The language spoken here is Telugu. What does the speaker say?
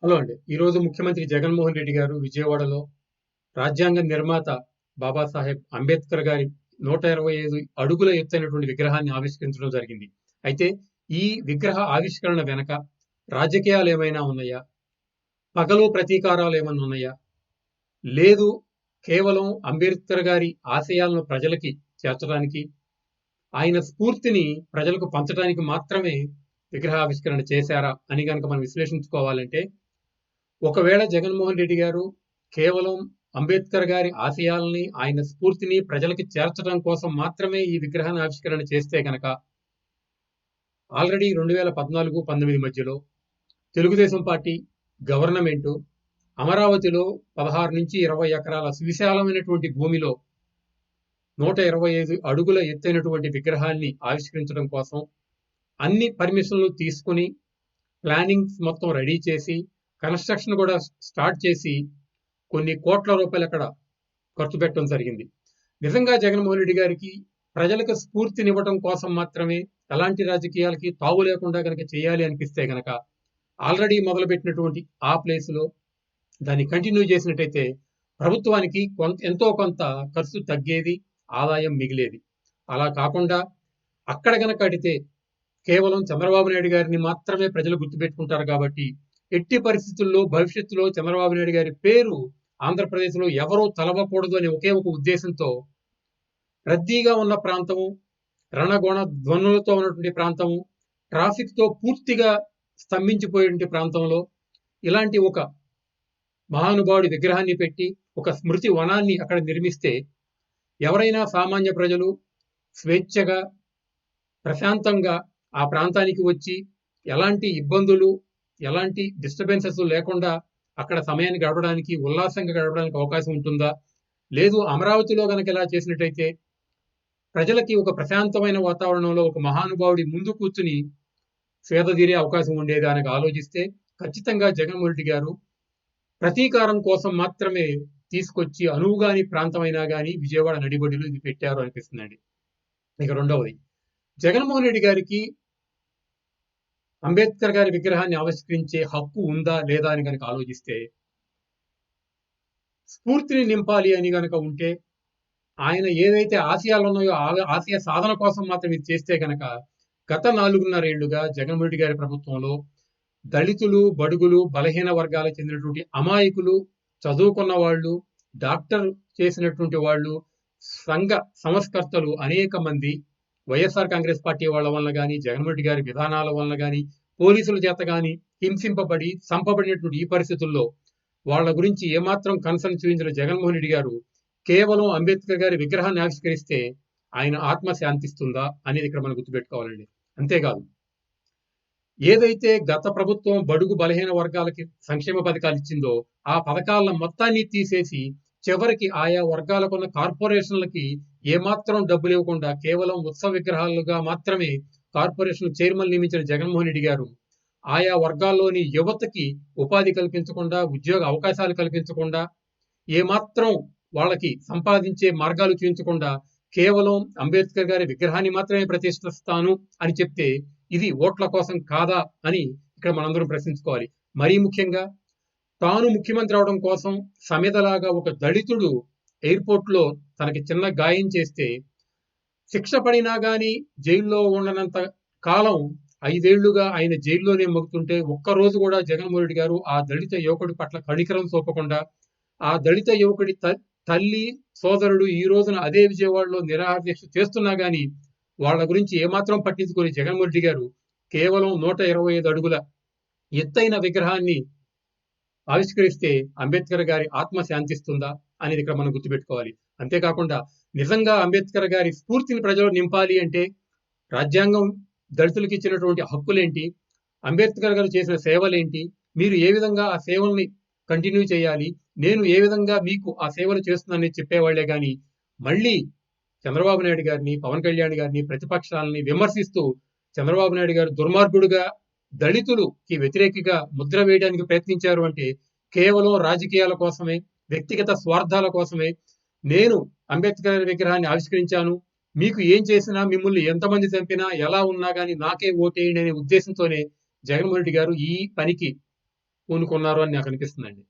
హలో అండి. ఈరోజు ముఖ్యమంత్రి జగన్మోహన్ రెడ్డి గారు విజయవాడలో రాజ్యాంగ నిర్మాత బాబాసాహెబ్ అంబేద్కర్ గారి 125 అడుగుల ఎత్తైనటువంటి విగ్రహాన్ని ఆవిష్కరించడం జరిగింది. అయితే ఈ విగ్రహ ఆవిష్కరణ వెనక రాజకీయాలేమైనా ఉన్నాయా? పగలు ప్రతీకారాలేమన్నా ఉన్నాయా? లేదు, కేవలం అంబేద్కర్ గారి ఆశయాలను ప్రజలకి చేర్చడానికి, ఆయన స్ఫూర్తిని ప్రజలకు పంచడానికి మాత్రమే విగ్రహావిష్కరణ చేశారా అని గనక మనం విశ్లేషించుకోవాలంటే, ఒకవేళ జగన్మోహన్ రెడ్డి గారు కేవలం అంబేద్కర్ గారి ఆశయాల్ని, ఆయన స్ఫూర్తిని ప్రజలకి చేర్చడం కోసం మాత్రమే ఈ విగ్రహాన్ని ఆవిష్కరణ చేస్తే గనక, ఆల్రెడీ 2014, 19 మధ్యలో తెలుగుదేశం పార్టీ గవర్నమెంటు అమరావతిలో 16-20 ఎకరాల సువిశాలమైనటువంటి భూమిలో 125 అడుగుల ఎత్తైనటువంటి విగ్రహాన్ని ఆవిష్కరించడం కోసం అన్ని పర్మిషన్లు తీసుకుని, ప్లానింగ్స్ మొత్తం రెడీ చేసి, కన్స్ట్రక్షన్ కూడా స్టార్ట్ చేసి కొన్ని కోట్ల రూపాయలు అక్కడ ఖర్చు పెట్టడం జరిగింది. నిజంగా జగన్మోహన్ రెడ్డి గారికి ప్రజలకు స్ఫూర్తినివ్వడం కోసం మాత్రమే, ఎలాంటి రాజకీయాలకి తావు లేకుండా గనక చేయాలి అనిపిస్తే గనక, ఆల్రెడీ మొదలుపెట్టినటువంటి ఆ ప్లేస్‌లో దాన్ని కంటిన్యూ చేసినట్టయితే ప్రభుత్వానికి ఎంతో కొంత ఖర్చు తగ్గేది, ఆదాయం మిగిలేది. అలా కాకుండా అక్కడ గనక కడితే కేవలం చంద్రబాబు నాయుడు గారిని మాత్రమే ప్రజలు గుర్తుపెట్టుకుంటారు కాబట్టి, ఎట్టి పరిస్థితుల్లో భవిష్యత్తులో చంద్రబాబు నాయుడు గారి పేరు ఆంధ్రప్రదేశ్‌లో ఎవరూ తలవకూడదు అనే ఒకే ఒక ఉద్దేశంతో, రద్దీగా ఉన్న ప్రాంతము, రణగొణ ధ్వనులతో ఉన్నటువంటి ప్రాంతము, ట్రాఫిక్‌తో పూర్తిగా స్తంభించిపోయేటువంటి ప్రాంతంలో ఇలాంటి ఒక మహానుభావుడి విగ్రహాన్ని పెట్టి, ఒక స్మృతి వనాన్ని అక్కడ నిర్మిస్తే, ఎవరైనా సామాన్య ప్రజలు స్వేచ్ఛగా, ప్రశాంతంగా ఆ ప్రాంతానికి వచ్చి ఎలాంటి ఇబ్బందులు, ఎలాంటి డిస్టర్బెన్సెస్ లేకుండా అక్కడ సమయాన్ని గడపడానికి, ఉల్లాసంగా గడపడానికి అవకాశం ఉంటుందా? లేదు, అమరావతిలో గనక ఇలా చేసినట్టయితే ప్రజలకి ఒక ప్రశాంతమైన వాతావరణంలో ఒక మహానుభావుడి ముందు కూర్చుని సేదతీరే అవకాశం ఉండేదా అని ఆలోచిస్తే, ఖచ్చితంగా జగన్మోహన్ రెడ్డి గారు ప్రతీకారం కోసం మాత్రమే తీసుకొచ్చి అనువుగాని ప్రాంతమైనా గాని విజయవాడ నడిబొడ్డులో ఇది పెట్టారు అనిపిస్తుందండి. ఇక రెండవది, జగన్మోహన్ రెడ్డి గారికి అంబేద్కర్ గారి విగ్రహాన్ని ఆవిష్కరించే హక్కు ఉందా లేదా అని గనక ఆలోచిస్తే, స్ఫూర్తిని నింపాలి అని గనక ఉంటే, ఆయన ఏదైతే ఆశయాలు ఉన్నాయో ఆశయ సాధన కోసం మాత్రం ఇది చేస్తే గనక, గత 4.5 ఏళ్లుగా జగన్మోహన్ రెడ్డి గారి ప్రభుత్వంలో దళితులు, బడుగులు, బలహీన వర్గాలకు చెందినటువంటి అమాయకులు, చదువుకున్న వాళ్ళు, డాక్టర్ చేసినటువంటి వాళ్ళు, సంఘ సంస్కర్తలు అనేక మంది వైఎస్ఆర్ కాంగ్రెస్ పార్టీ వాళ్ళ వలన గాని, జగన్మోహన్ రెడ్డి గారి విధానాల వలన గాని, పోలీసుల చేత గాని హింసింపబడి, చంపబడినటువంటి ఈ పరిస్థితుల్లో వాళ్ళ గురించి ఏమాత్రం కన్సర్న్ చూపించిన జగన్మోహన్ రెడ్డి గారు కేవలం అంబేద్కర్ గారి విగ్రహాన్ని ఆవిష్కరిస్తే ఆయన ఆత్మ శాంతిస్తుందా అనేది ఇక్కడ మనం గుర్తుపెట్టుకోవాలండి. అంతేకాదు, ఏదైతే గత ప్రభుత్వం బడుగు బలహీన వర్గాలకి సంక్షేమ పథకాలు ఇచ్చిందో, ఆ పథకాల మొత్తాన్ని తీసేసి చివరికి ఆయా వర్గాలకున్న కార్పొరేషన్లకి ఏమాత్రం డబ్బులు ఇవ్వకుండా కేవలం ఉత్సవ విగ్రహాలుగా మాత్రమే కార్పొరేషన్ చైర్మన్ నియమించిన జగన్మోహన్ రెడ్డి గారు ఆయా వర్గాల్లోని యువతకి ఉపాధి కల్పించకుండా, ఉద్యోగ అవకాశాలు కల్పించకుండా, ఏమాత్రం వాళ్ళకి సంపాదించే మార్గాలు చూపించకుండా కేవలం అంబేద్కర్ గారి విగ్రహాన్ని మాత్రమే ప్రతిష్ఠిస్తాను అని చెప్తే, ఇది ఓట్ల కోసం కాదా అని ఇక్కడ మనందరం ప్రశ్నించుకోవాలి. మరీ ముఖ్యంగా తాను ముఖ్యమంత్రి అవడం కోసం సమిధలాగా ఒక దళితుడు ఎయిర్‌పోర్ట్‌లో తనకి చిన్న గాయం చేస్తే, శిక్ష పడినా గాని జైల్లో ఉండనంత కాలం 5 ఏళ్లుగా ఆయన జైల్లోనే మగ్గుతుంటే, ఒక్కరోజు కూడా జగన్మోహన్ రెడ్డి గారు ఆ దళిత యువకుడి పట్ల కనికరం చూపకుండా, ఆ దళిత యువకుడి తల్లి, సోదరుడు ఈ రోజున అదే విజయవాడలో నిరాహార దీక్ష చేస్తున్నా గాని వాళ్ళ గురించి ఏమాత్రం పట్టించుకోని జగన్మోహన్ రెడ్డి గారు కేవలం 125 అడుగుల ఎత్తైన విగ్రహాన్ని ఆవిష్కరిస్తే అంబేద్కర్ గారి ఆత్మ శాంతిస్తుందా అనేది ఇక్కడ మనం గుర్తుపెట్టుకోవాలి. అంతేకాకుండా నిజంగా అంబేద్కర్ గారి స్ఫూర్తిని ప్రజల్లో నింపాలి అంటే, రాజ్యాంగం దళితులకు ఇచ్చినటువంటి హక్కులేంటి, అంబేద్కర్ గారు చేసిన సేవలేంటి, మీరు ఏ విధంగా ఆ సేవల్ని కంటిన్యూ చేయాలి, నేను ఏ విధంగా మీకు ఆ సేవలు చేస్తున్నానని చెప్పేవాళ్లే గాని, మళ్ళీ చంద్రబాబు నాయుడు గారిని, పవన్ కళ్యాణ్ గారిని, ప్రతిపక్షాలని విమర్శిస్తూ చంద్రబాబు నాయుడు గారు దుర్మార్గుడుగా, దళితులుకి వ్యతిరేకిగా ముద్ర వేయడానికి ప్రయత్నించారు అంటే కేవలం రాజకీయాల కోసమే, వ్యక్తిగత స్వార్థాల కోసమే. నేను అంబేద్కర్ విగ్రహాన్ని ఆవిష్కరించాను, మీకు ఏం చేసినా, మిమ్మల్ని ఎంతమంది చంపినా, ఎలా ఉన్నా గాని నాకే ఓటేయండి అనే ఉద్దేశంతోనే జగన్మోహన్ రెడ్డి గారు ఈ పనికి పూనుకున్నారు అని నాకు అనిపిస్తుందండి.